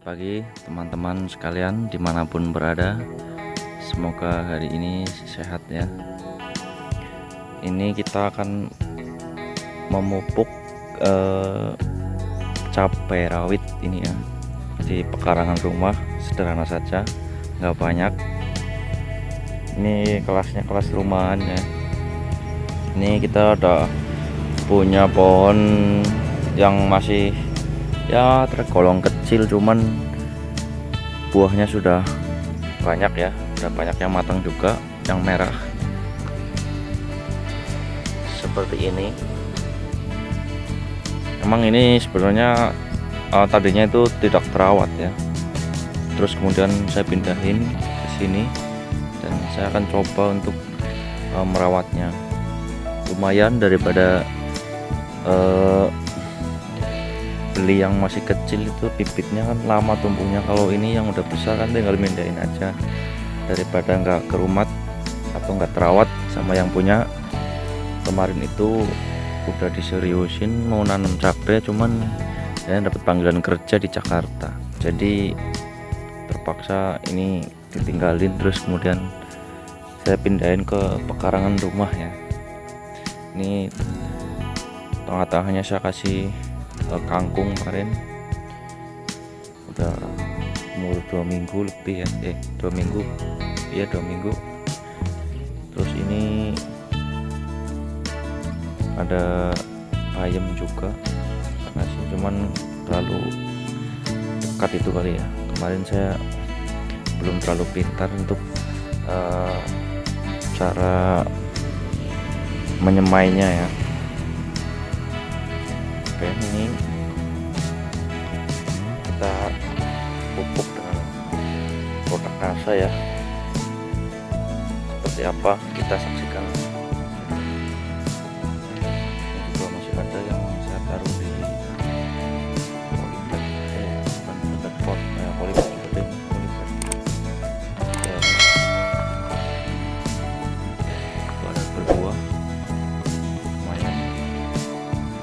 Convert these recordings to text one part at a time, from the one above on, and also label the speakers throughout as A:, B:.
A: pagi teman-teman sekalian dimanapun berada, semoga hari ini sehat ya. Ini kita akan memupuk cabai rawit ini ya di pekarangan rumah, sederhana saja, nggak banyak. Ini kelasnya kelas rumahan ya. Ini kita udah punya pohon yang masih ya tergolong kecil, cuman buahnya sudah banyak ya, udah banyak yang matang juga, yang merah seperti ini. Emang ini sebenarnya tadinya itu tidak terawat ya, terus kemudian saya pindahin ke sini dan saya akan coba untuk merawatnya. Lumayan daripada beli yang masih kecil, itu bibitnya kan lama tumbuhnya. Kalau ini yang udah besar kan tinggal mindahin aja, daripada nggak kerumat atau nggak terawat sama yang punya. Kemarin itu udah diseriusin mau nanam cabai, cuman saya dapat panggilan kerja di Jakarta, jadi terpaksa ini ditinggalin. Terus kemudian saya pindahin ke pekarangan rumah ya. Ini tengah-tengahnya saya kasih kangkung kemarin, udah umur 2 minggu lebih ya, 2 minggu ya, 2 minggu. Terus ini ada ayam juga ngasih, cuman terlalu dekat itu kali ya. Kemarin saya belum terlalu pintar untuk cara menyemainya ya. Oke, ini kita pupuk dengan kotak kasa ya. Seperti apa kita saksikan. Ini juga masih ada yang saya taruh di polybag, bukan polybag pot, polybag juga deh, polybag. Ya, itu ada berbuah.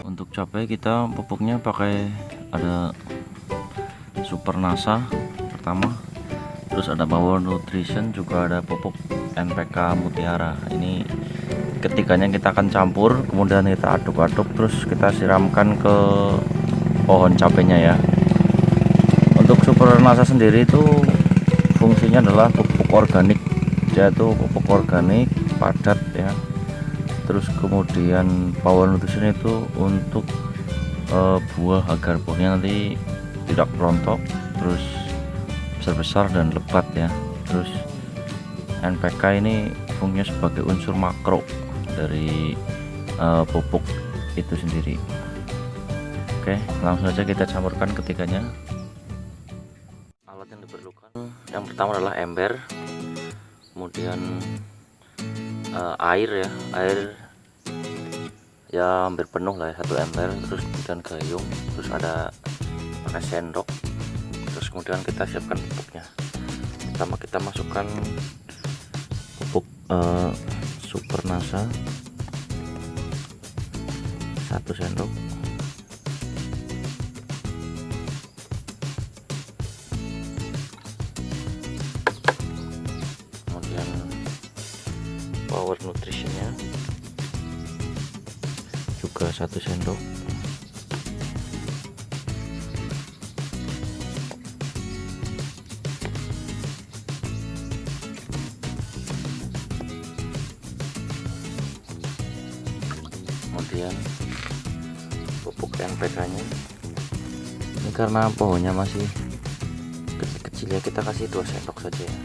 A: Untuk cabai kita pupuknya pakai ada Super Nasa pertama, terus ada Power Nutrition, juga ada pupuk NPK Mutiara. Ini ketiganya kita akan campur, kemudian kita aduk-aduk, terus kita siramkan ke pohon cabainya ya. Untuk Super Nasa sendiri itu fungsinya adalah pupuk organik, dia itu pupuk organik padat ya. Terus kemudian Power Nutrition itu untuk buah, agar buahnya nanti tidak rontok, terus besar-besar dan lebat ya. Terus NPK ini fungsinya sebagai unsur makro dari pupuk itu sendiri. Oke, langsung saja kita campurkan ketiganya. Alat yang diperlukan yang pertama adalah ember, kemudian air ya hampir penuh lah ya, 1 ember. Terus kemudian gayung, terus ada pakai sendok. Terus kemudian kita siapkan pupuknya. Pertama kita masukkan pupuk Super Nasa 1 sendok, kemudian Power Nutritionnya juga 1 sendok, kemudian pupuk NPK nya ini karena pohonnya masih kecil-kecil ya, kita kasih 2 sendok saja ya.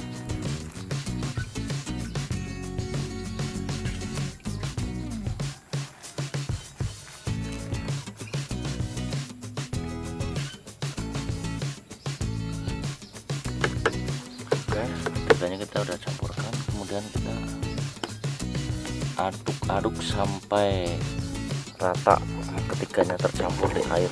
A: Ketiganya kita udah campurkan, kemudian kita aduk-aduk sampai rata, ketiganya tercampur di air.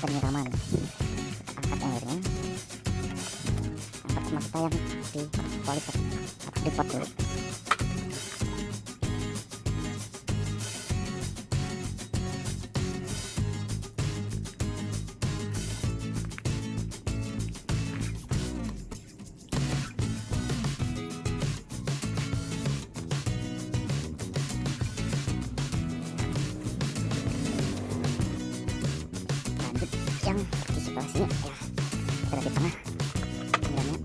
B: penyiraman. Angkat airnya, angkat mata yang di kualitas di pot dulu. Yang di sebelah sini ya kita di tengah nyiramnya.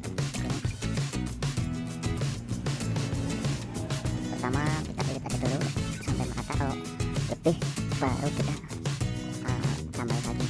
B: Pertama kita irit aja dulu sampai merata, kalau lebih baru kita tambah lagi.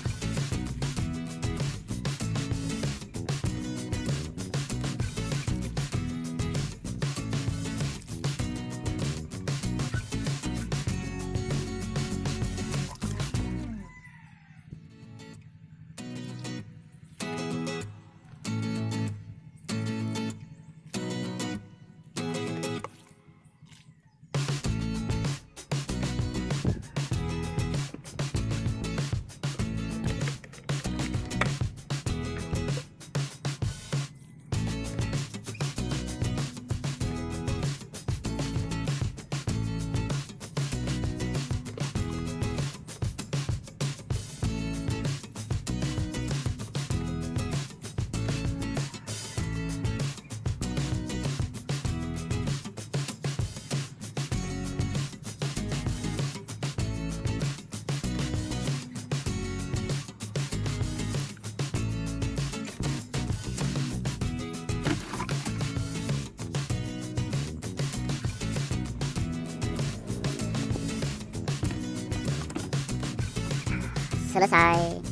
B: Selesai.